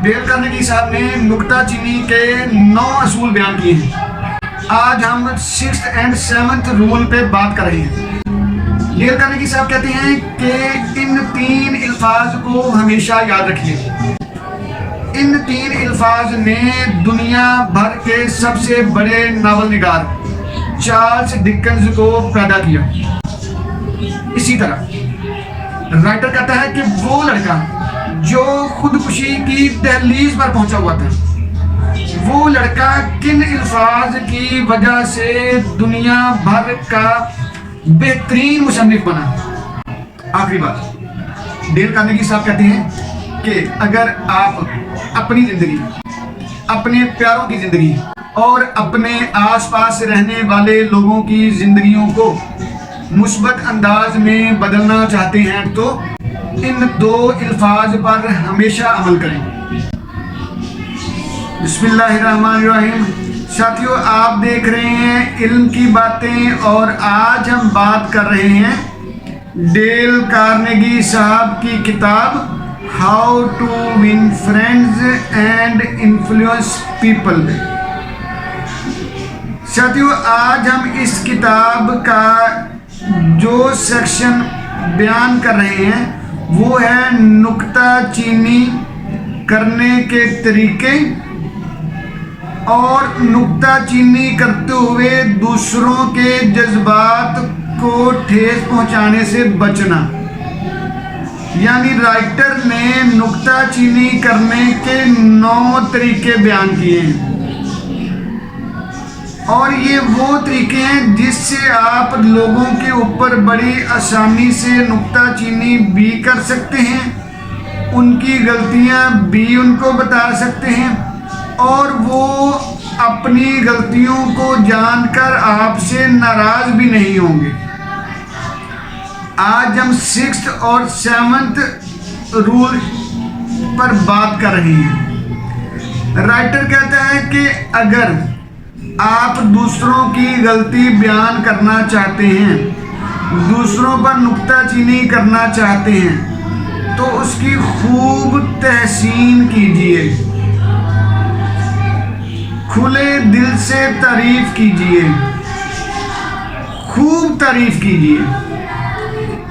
Deal Carnegie صاحب نے نکتہ چینی کے 9 اصول بیان کیے ہیں۔ آج ہم 6th and 7th رول پہ بات کر رہے ہیں۔ ڈیل کارنیگی صاحب کہتے ہیں کہ ان 3 الفاظ کو ہمیشہ یاد رکھیے۔ ان 3 الفاظ نے دنیا بھر کے سب سے بڑے ناول نگار چارلس ڈکنز کو پیدا کیا۔ اسی طرح رائٹر کہتا ہے کہ وہ لڑکا جو خودکشی کی دہلیز پر پہنچا ہوا تھا، وہ لڑکا کن الفاظ کی وجہ سے دنیا بھر کا بہترین مصنف بنا۔ آخری بات، ڈیل کارنیگی صاحب کہتے ہیں کہ اگر آپ اپنی زندگی، اپنے پیاروں کی زندگی اور اپنے آس پاس رہنے والے لوگوں کی زندگیوں کو مثبت انداز میں بدلنا چاہتے ہیں تو ان 2 الفاظ پر ہمیشہ عمل کریں۔ بسم اللہ الرحمن الرحیم۔ ساتھیو، آپ دیکھ رہے ہیں علم کی باتیں اور آج ہم بات کر رہے ہیں ڈیل کارنیگی صاحب کی کتاب how to win friends and influence people. ساتھیو، آج ہم اس کتاب کا جو سیکشن بیان کر رہے ہیں وہ ہے نکتہ چینی کرنے کے طریقے اور نکتہ چینی کرتے ہوئے دوسروں کے جذبات کو ٹھیس پہنچانے سے بچنا۔ یعنی رائٹر نے نکتہ چینی کرنے کے 9 طریقے بیان کیے ہیں، اور یہ وہ طریقے ہیں جس سے آپ لوگوں کے اوپر بڑی آسانی سے نکتہ چینی بھی کر سکتے ہیں، ان کی غلطیاں بھی ان کو بتا سکتے ہیں، اور وہ اپنی غلطیوں کو جان کر آپ سے ناراض بھی نہیں ہوں گے۔ آج ہم 6th اور 7th رول پر بات کر رہے ہیں۔ رائٹر کہتا ہے کہ اگر آپ دوسروں کی غلطی بیان کرنا چاہتے ہیں، دوسروں پر نکتہ چینی کرنا چاہتے ہیں تو اس کی خوب تحسین کیجیے، کھلے دل سے تعریف کیجیے، خوب تعریف کیجیے۔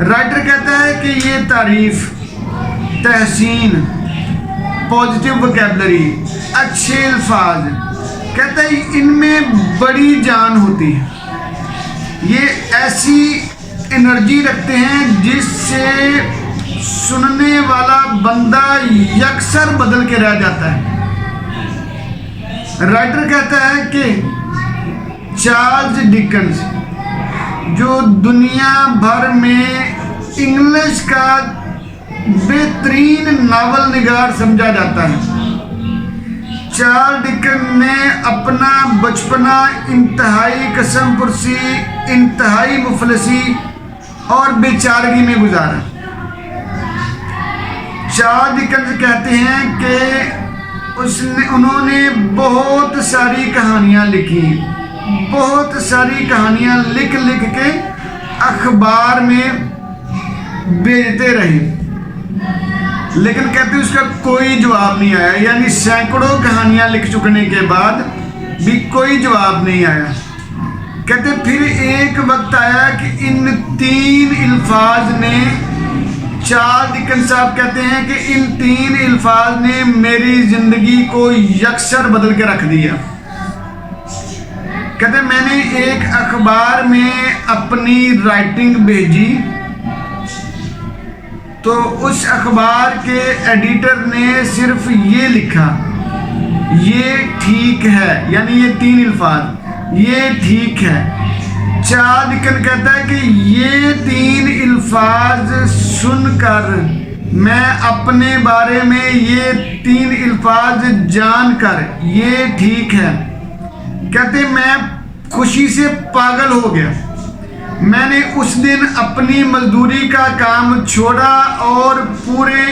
رائٹر کہتا ہے کہ یہ تعریف، تحسین، پازیٹیو وکیبلری، اچھے الفاظ، کہتا ہے ان میں بڑی جان ہوتی ہے، یہ ایسی انرجی رکھتے ہیں جس سے سننے والا بندہ یکسر بدل کے رہ جاتا ہے۔ رائٹر کہتا ہے کہ چارلس ڈکنز جو دنیا بھر میں انگلش کا بہترین ناول نگار سمجھا جاتا ہے، چارلس ڈکن نے اپنا بچپنا انتہائی قسم پرسی، انتہائی مفلسی اور بیچارگی میں گزارا۔ چارلس ڈکن کہتے ہیں کہ انہوں نے بہت ساری کہانیاں لکھی، بہت ساری کہانیاں لکھ لکھ کے اخبار میں بھیجتے رہے، لیکن کہتے اس کا کوئی جواب نہیں آیا۔ یعنی سینکڑوں کہانیاں لکھ چکنے کے بعد بھی کوئی جواب نہیں آیا۔ کہتے پھر ایک وقت آیا کہ ان 3 الفاظ نے، چارلس ڈکن صاحب کہتے ہیں کہ ان 3 الفاظ نے میری زندگی کو یکسر بدل کے رکھ دیا۔ کہتے میں نے ایک اخبار میں اپنی رائٹنگ بھیجی تو اس اخبار کے ایڈیٹر نے صرف یہ لکھا، یہ ٹھیک ہے، یعنی یہ 3 الفاظ، یہ ٹھیک ہے۔ چارلس ڈکن کہتا ہے کہ یہ 3 الفاظ سن کر میں اپنے بارے میں یہ 3 الفاظ جان کر یہ ٹھیک ہے، کہتے میں خوشی سے پاگل ہو گیا۔ میں نے اس دن اپنی مزدوری کا کام چھوڑا اور پورے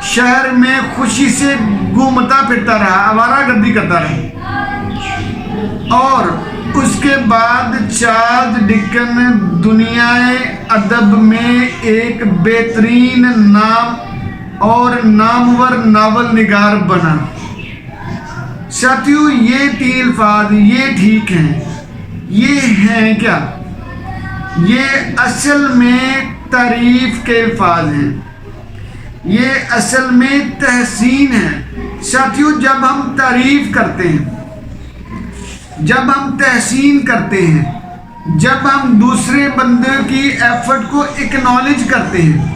شہر میں خوشی سے گھومتا پھرتا رہا، آوارہ گردی کرتا رہا۔ اور اس کے بعد چارلس ڈکن دنیائے ادب میں ایک بہترین نام اور نامور ناول نگار بنا۔ ساتھیو یہ 3 الفاظ یہ ٹھیک ہیں، یہ ہیں کیا؟ یہ اصل میں تعریف کے الفاظ ہیں، یہ اصل میں تحسین ہے۔ ساتھیو جب ہم تعریف کرتے ہیں، جب ہم تحسین کرتے ہیں، جب ہم دوسرے بندے کی ایفرٹ کو اکنالج کرتے ہیں،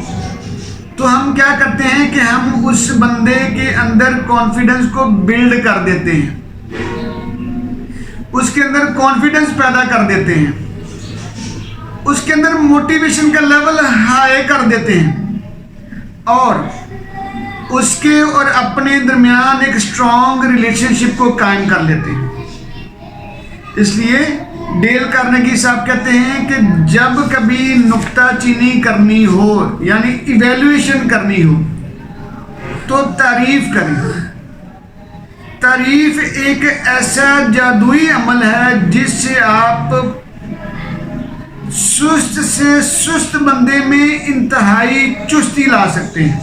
تو ہم کیا کرتے ہیں کہ ہم اس بندے کے اندر کانفیڈنس کو بلڈ کر دیتے ہیں، اس کے اندر کانفیڈنس پیدا کر دیتے ہیں، اس کے اندر موٹیویشن کا لیول ہائی کر دیتے ہیں، اور اس کے اور اپنے درمیان ایک اسٹرانگ ریلیشن شپ کو قائم کر لیتے ہیں۔ اس لیے ڈیل کارنیگی صاحب کہتے ہیں کہ جب کبھی نکتہ چینی کرنی ہو، یعنی ایویلویشن کرنی ہو، تو تعریف کریں۔ تعریف ایک ایسا جادوئی عمل ہے جس سے آپ سست سے سست بندے میں انتہائی چستی لا سکتے ہیں۔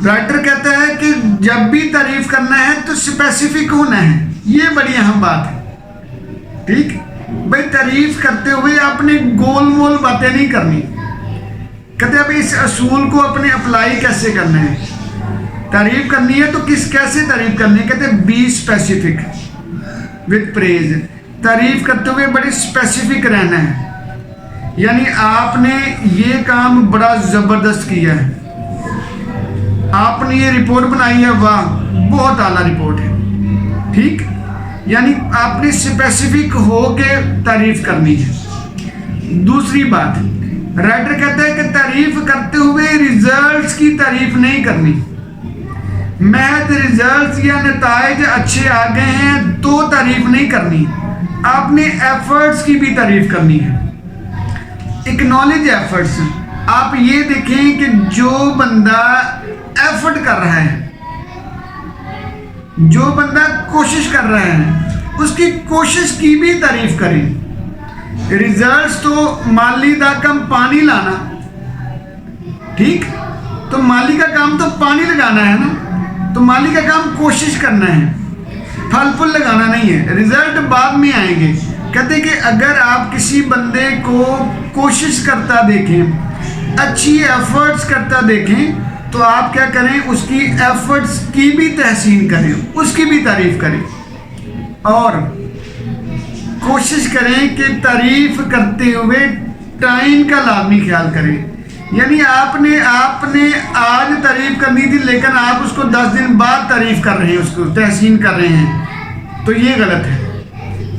رائٹر کہتا ہے کہ جب بھی تعریف کرنا ہے تو اسپیسیفک ہونا ہے، یہ بڑی اہم بات ہے۔ ٹھیک بھائی، تعریف کرتے ہوئے آپ نے گول مول باتیں نہیں کرنی۔ کہتے ہیں اب اس اصول کو اپنے اپلائی کیسے کرنا ہے؟ تعریف کرنی ہے تو کیسے تعریف کرنی ہے؟ کہتے ہیں بی اسپیسیفک وتھ پریز۔ تعریف کرتے ہوئے بڑی اسپیسیفک رہنا ہے، یعنی آپ نے یہ کام بڑا زبردست کیا ہے، آپ نے یہ رپورٹ بنائی ہے، واہ بہت اعلیٰ رپورٹ ہے۔ ٹھیک، یعنی آپ نے اسپیسیفک ہو کے تعریف کرنی ہے۔ دوسری بات، رائٹر کہتا ہے کہ تعریف کرتے ہوئے ریزلٹس کی تعریف نہیں کرنی، محض ریزلٹس یا نتائج اچھے آ گئے ہیں تو تعریف نہیں کرنی، آپ نے ایفرٹس کی بھی تعریف کرنی ہے۔ اکنالج ایفرٹس، آپ یہ دیکھیں کہ جو بندہ ایفرٹ کر رہا ہے، جو بندہ کوشش کر رہا ہے، اس کی کوشش کی بھی تعریف کریں۔ ریزلٹس تو مالی دا کم پانی لانا، ٹھیک، تو مالی کا کام تو پانی لگانا ہے نا، تو مالی کا کام کوشش کرنا ہے، پھل پھل لگانا نہیں ہے، ریزلٹ بعد میں آئیں گے۔ کہتے کہ اگر آپ کسی بندے کو کوشش کرتا دیکھیں، اچھی ایفرٹس کرتا دیکھیں، تو آپ کیا کریں؟ اس کی ایفرٹس کی بھی تحسین کریں، اس کی بھی تعریف کریں، اور کوشش کریں کہ تعریف کرتے ہوئے ٹائم کا لازمی خیال کریں۔ یعنی آپ نے آج تعریف کرنی تھی، لیکن آپ اس کو 10 دن بعد تعریف کر رہے ہیں، اس کو تحسین کر رہے ہیں، تو یہ غلط ہے۔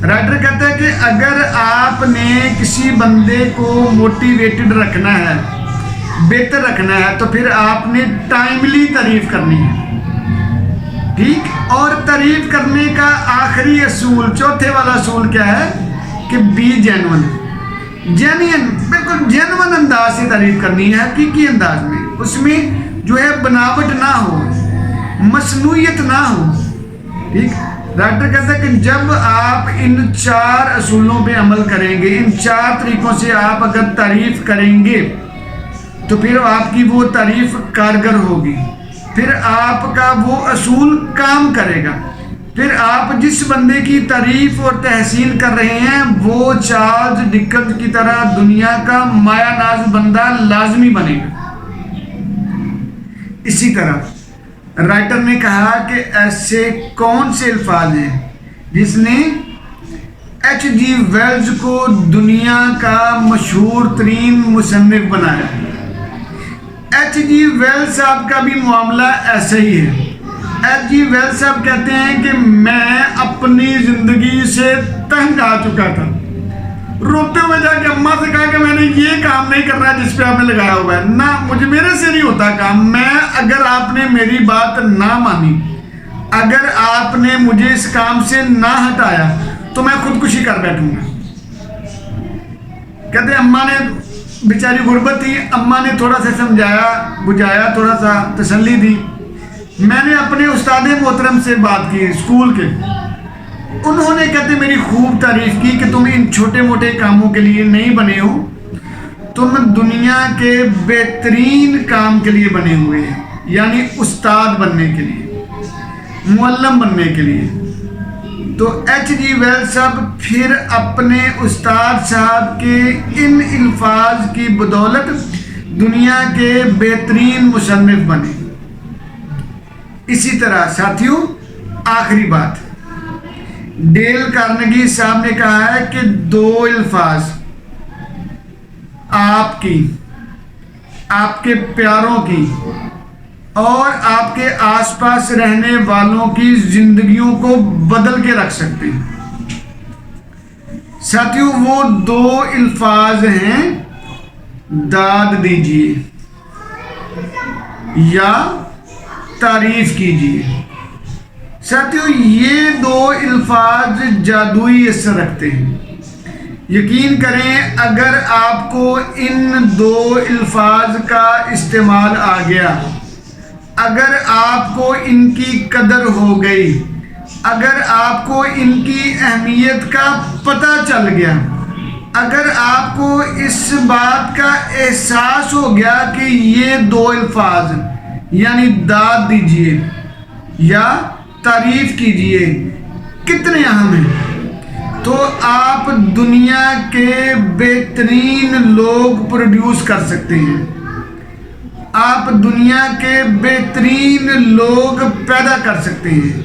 رائٹر کہتا ہے کہ اگر آپ نے کسی بندے کو موٹیویٹڈ رکھنا ہے، بہتر رکھنا ہے، تو پھر آپ نے ٹائملی تعریف کرنی ہے۔ ٹھیک، اور تعریف کرنے کا آخری اصول، چوتھے والا اصول کیا ہے؟ کہ بی جینون، جینین، بالکل جینون انداز سے تعریف کرنی ہے، حقیقی انداز میں، اس میں جو ہے بناوٹ نہ ہو، مصنوعیت نہ ہو۔ ٹھیک، ڈاکٹر کہتا ہے کہ جب آپ ان 4 اصولوں پہ عمل کریں گے، ان 4 طریقوں سے آپ اگر تعریف کریں گے، تو پھر آپ کی وہ تعریف کارگر ہوگی، پھر آپ کا وہ اصول کام کرے گا، پھر آپ جس بندے کی تعریف اور تحسین کر رہے ہیں وہ چارلز ڈکنز کی طرح دنیا کا مایا ناز بندہ لازمی بنے گا۔ اسی طرح رائٹر نے کہا کہ ایسے کون سے الفاظ ہیں جس نے ایچ جی ویلز کو دنیا کا مشہور ترین مصنف بنایا۔ ایچ جی ویلز صاحب کا بھی معاملہ ایسا ہی ہے۔ ایچ جی ویلز صاحب کہتے ہیں کہ میں اپنی زندگی سے تنگ آ چکا تھا، روتے ہوئے جا کے اماں سے کہا کہ میں نے یہ کام نہیں کرنا جس پہ آپ نے لگایا ہوا ہے، نہ میرے سے نہیں ہوتا کام، اگر آپ نے میری بات نہ مانی، اگر آپ نے مجھے اس کام سے نہ ہٹایا تو میں خودکشی کر بیٹھوں گا۔ کہتے ہیں اماں نے بیچاری غربت تھی، اماں نے تھوڑا سا سمجھایا بجھایا، تھوڑا سا تسلی دی۔ میں نے اپنے استاد محترم سے بات کی اسکول کے، انہوں نے کہتے میری خوب تعریف کی کہ تم ان چھوٹے موٹے کاموں کے لیے نہیں بنے ہو، تم دنیا کے بہترین کام کے لیے بنے ہوئے ہیں، یعنی استاد بننے کے لیے، معلم بننے کے لیے۔ تو ایچ جی ویلز صاحب پھر اپنے استاد صاحب کے ان الفاظ کی بدولت دنیا کے بہترین مصنف بنے۔ اسی طرح ساتھیوں، آخری بات، ڈیل کارنیگی صاحب نے کہا ہے کہ 2 الفاظ آپ کی، آپ کے پیاروں کی اور آپ کے آس پاس رہنے والوں کی زندگیوں کو بدل کے رکھ سکتے ہیں۔ ساتھیوں، وہ 2 الفاظ ہیں داد دیجیے یا تعریف کیجیے۔ ساتھیوں، یہ 2 الفاظ جادوئی اثر رکھتے ہیں۔ یقین کریں، اگر آپ کو ان 2 الفاظ کا استعمال آ گیا، اگر آپ کو ان کی قدر ہو گئی، اگر آپ کو ان کی اہمیت کا پتہ چل گیا، اگر آپ کو اس بات کا احساس ہو گیا کہ یہ 2 الفاظ یعنی داد دیجیے یا تعریف کیجیے کتنے اہم ہیں، تو آپ دنیا کے بہترین لوگ پروڈیوس کر سکتے ہیں، آپ دنیا کے بہترین لوگ پیدا کر سکتے ہیں،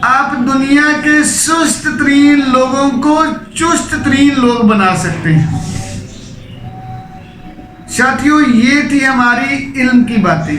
آپ دنیا کے سست ترین لوگوں کو چست ترین لوگ بنا سکتے ہیں۔ ساتھیوں، یہ تھی ہماری علم کی باتیں۔